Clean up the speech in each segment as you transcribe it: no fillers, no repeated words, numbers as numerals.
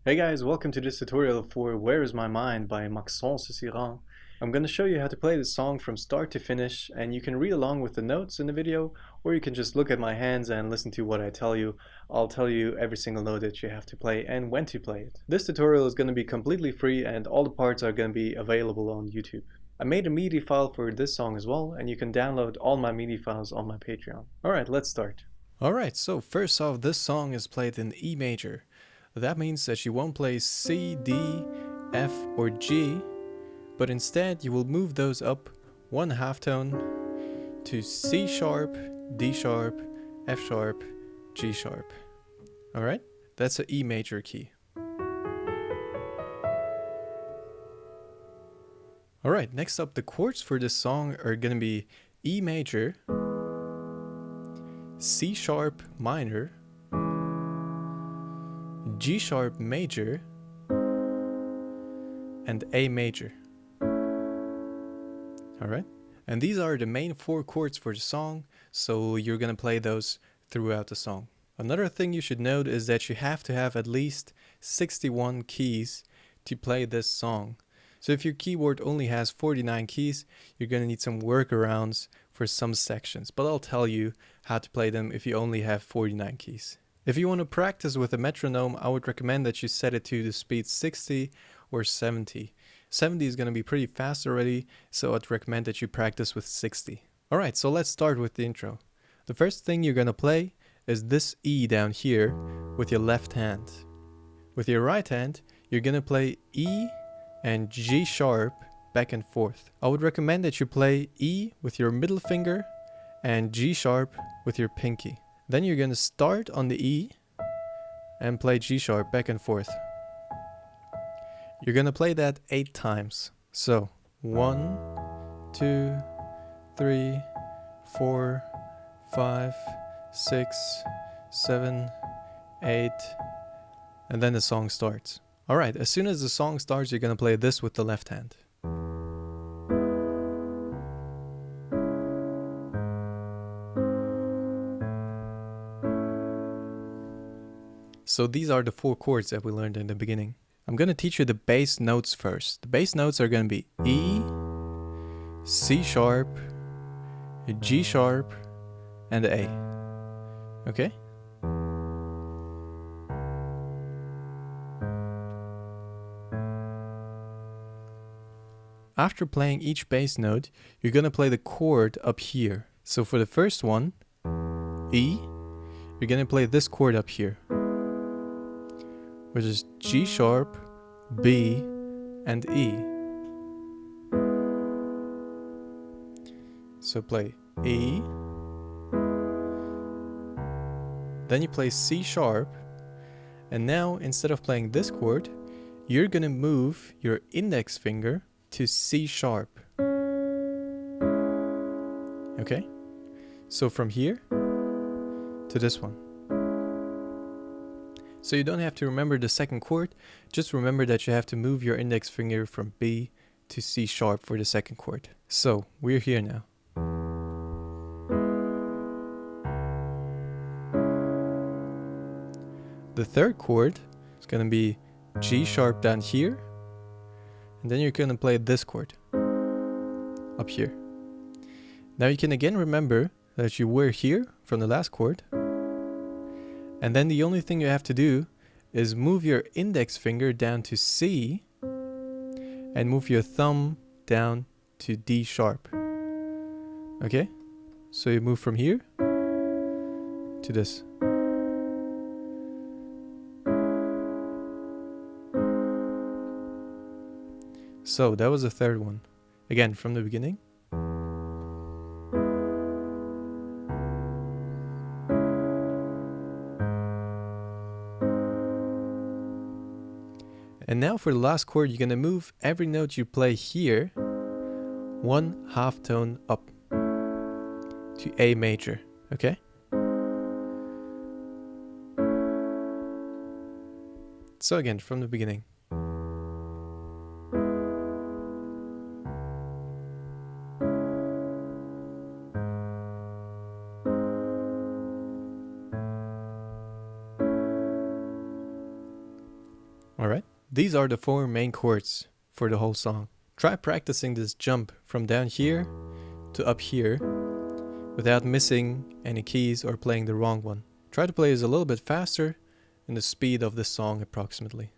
Hey guys, welcome to this tutorial for Where Is My Mind by Maxence Cyrin. I'm going to show you how to play this song from start to finish, and you can read along with the notes in the video, or you can just look at my hands and listen to what I tell you. I'll tell you every single note that you have to play and when to play it. This tutorial is going to be completely free and all the parts are going to be available on YouTube. I made a MIDI file for this song as well, and you can download all my MIDI files on my Patreon. Alright, let's start. Alright, so first off, this song is played in E major. That means that you won't play C, D, F, or G, but instead you will move those up one half tone to C sharp, D sharp, F sharp, G sharp. Alright, that's an E major key. Alright, next up, the chords for this song are gonna be E major, C sharp minor, G sharp major, and A major. Alright, and these are the main four chords for the song, so you're gonna play those throughout the song. Another thing you should note is that you have to have at least 61 keys to play this song. So if your keyboard only has 49 keys, you're gonna need some workarounds for some sections, but I'll tell you how to play them if you only have 49 keys. If you want to practice with a metronome, I would recommend that you set it to the speed 60 or 70. 70 is going to be pretty fast already, so I'd recommend that you practice with 60. Alright, so let's start with the intro. The first thing you're going to play is this E down here with your left hand. With your right hand, you're going to play E and G sharp back and forth. I would recommend that you play E with your middle finger and G sharp with your pinky. Then you're going to start on the E and play G sharp back and forth. You're going to play that 8 times. So 1, 2, 3, 4, 5, 6, 7, 8, and then the song starts. Alright, as soon as the song starts, you're going to play this with the left hand. So these are the 4 chords that we learned in the beginning. I'm going to teach you the bass notes first. The bass notes are going to be E, C sharp, G sharp, and A. Okay? After playing each bass note, you're going to play the chord up here. So for the first one, E, you're going to play this chord up here, which is G sharp, B, and E. So play E, then you play C sharp, and now instead of playing this chord, you're gonna move your index finger to C sharp. Okay? So from here to this one. So you don't have to remember the second chord, just remember that you have to move your index finger from B to C sharp for the second chord. So we're here now. The third chord is going to be G sharp down here, and then you're going to play this chord up here. Now you can again remember that you were here from the last chord. And then the only thing you have to do is move your index finger down to C and move your thumb down to D sharp. Okay? So you move from here to this. So that was the third one. Again, from the beginning. And now for the last chord, you're going to move every note you play here one half tone up to A major, okay? So again, from the beginning. Alright, these are the 4 main chords for the whole song. Try practicing this jump from down here to up here without missing any keys or playing the wrong one. Try to play this a little bit faster in the speed of the song approximately.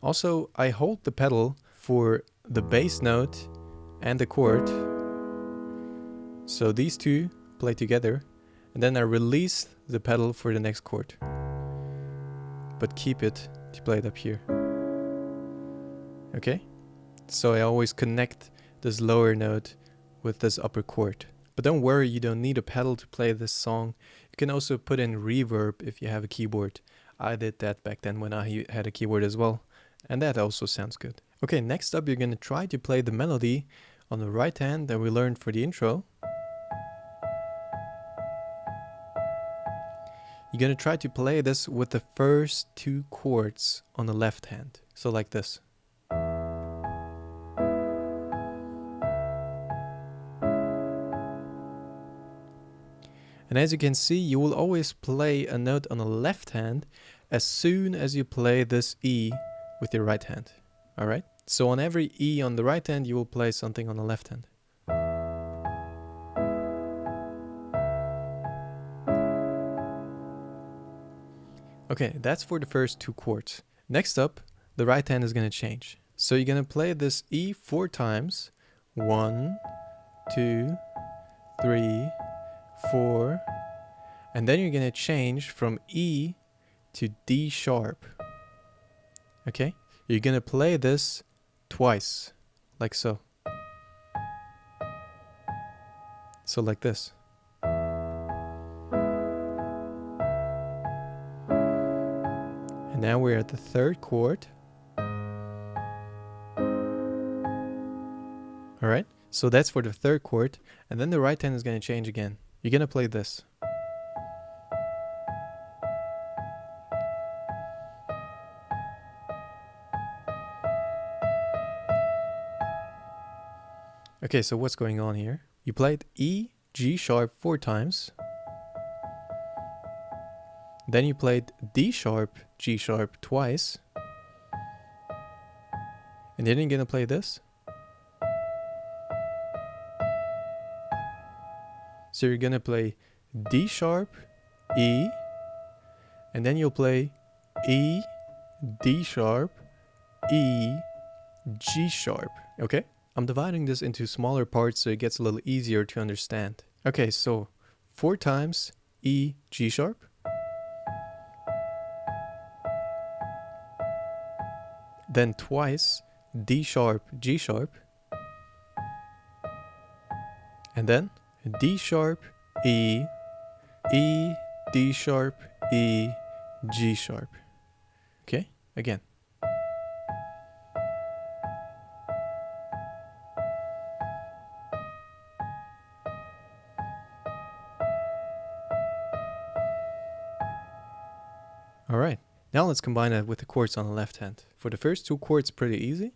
Also, I hold the pedal for the bass note and the chord, so these two play together, and then I release the pedal for the next chord, but keep it to play it up here. Okay? So I always connect this lower note with this upper chord. But don't worry, you don't need a pedal to play this song. You can also put in reverb if you have a keyboard. I did that back then when I had a keyboard as well, and that also sounds good. Okay, next up you're gonna try to play the melody on the right hand that we learned for the intro. You're gonna try to play this with the first 2 chords on the left hand. So like this. And as you can see, you will always play a note on the left hand as soon as you play this E with your right hand. Alright? So on every E on the right hand, you will play something on the left hand. Okay, that's for the first 2 chords. Next up, the right hand is going to change. So you're going to play this E 4 times. 1, 2, 3, 4. And then you're going to change from E to D sharp. Okay? You're going to play this twice, like so. So like this. And now we're at the 3rd chord. Alright, so that's for the 3rd chord. And then the right hand is going to change again. You're going to play this. Okay, so what's going on here? You played E, G sharp 4 times. Then you played D sharp, G sharp twice. And then you're gonna play this. So you're gonna play D sharp, E, and then you'll play E, D sharp, E, G sharp. Okay? I'm dividing this into smaller parts so it gets a little easier to understand. Okay, so 4 times E, G sharp. Then twice D sharp, G sharp. And then D sharp, E, E, D sharp, E, G sharp. Okay, again. Alright, now let's combine it with the chords on the left hand. For the first 2 chords, pretty easy.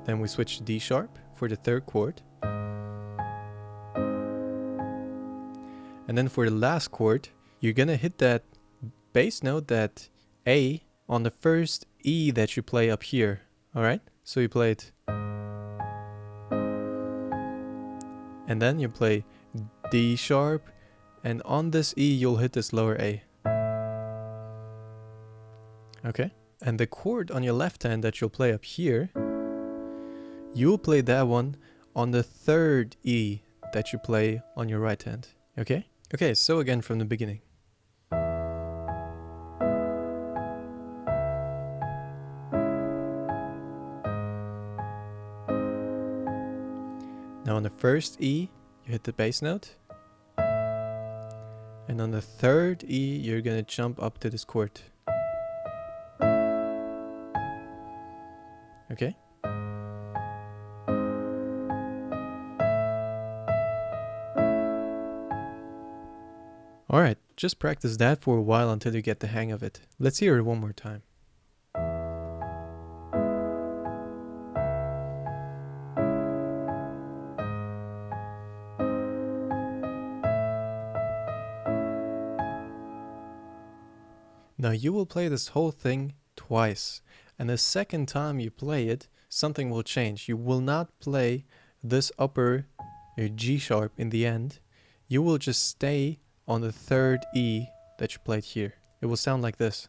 Then we switch to D sharp for the 3rd chord. And then for the last chord, you're gonna hit that bass note, that A, on the first E that you play up here. Alright, so you play it. And then you play D sharp, and on this E you'll hit this lower A. Okay? And the chord on your left hand that you'll play up here, you'll play that one on the 3rd E that you play on your right hand. Okay? Okay, so again from the beginning. Now on the first E, you hit the bass note. And on the 3rd E, you're gonna jump up to this chord. Okay? Alright, just practice that for a while until you get the hang of it. Let's hear it one more time. Now you will play this whole thing twice, and the second time you play it, something will change. You will not play this upper G sharp in the end. You will just stay on the third E that you played here. It will sound like this.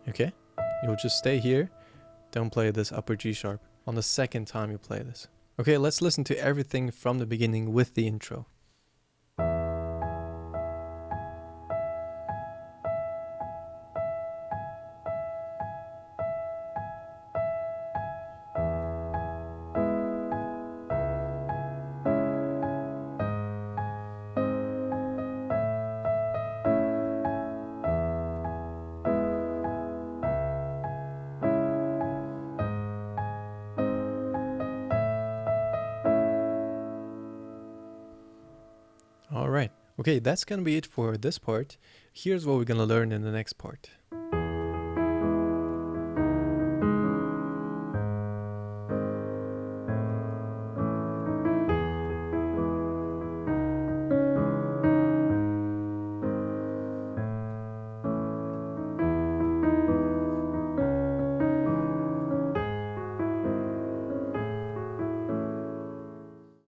Okay? You'll just stay here. Don't play this upper G sharp on the second time you play this. Okay, let's listen to everything from the beginning with the intro. Alright, okay, that's gonna be it for this part. Here's what we're gonna learn in the next part.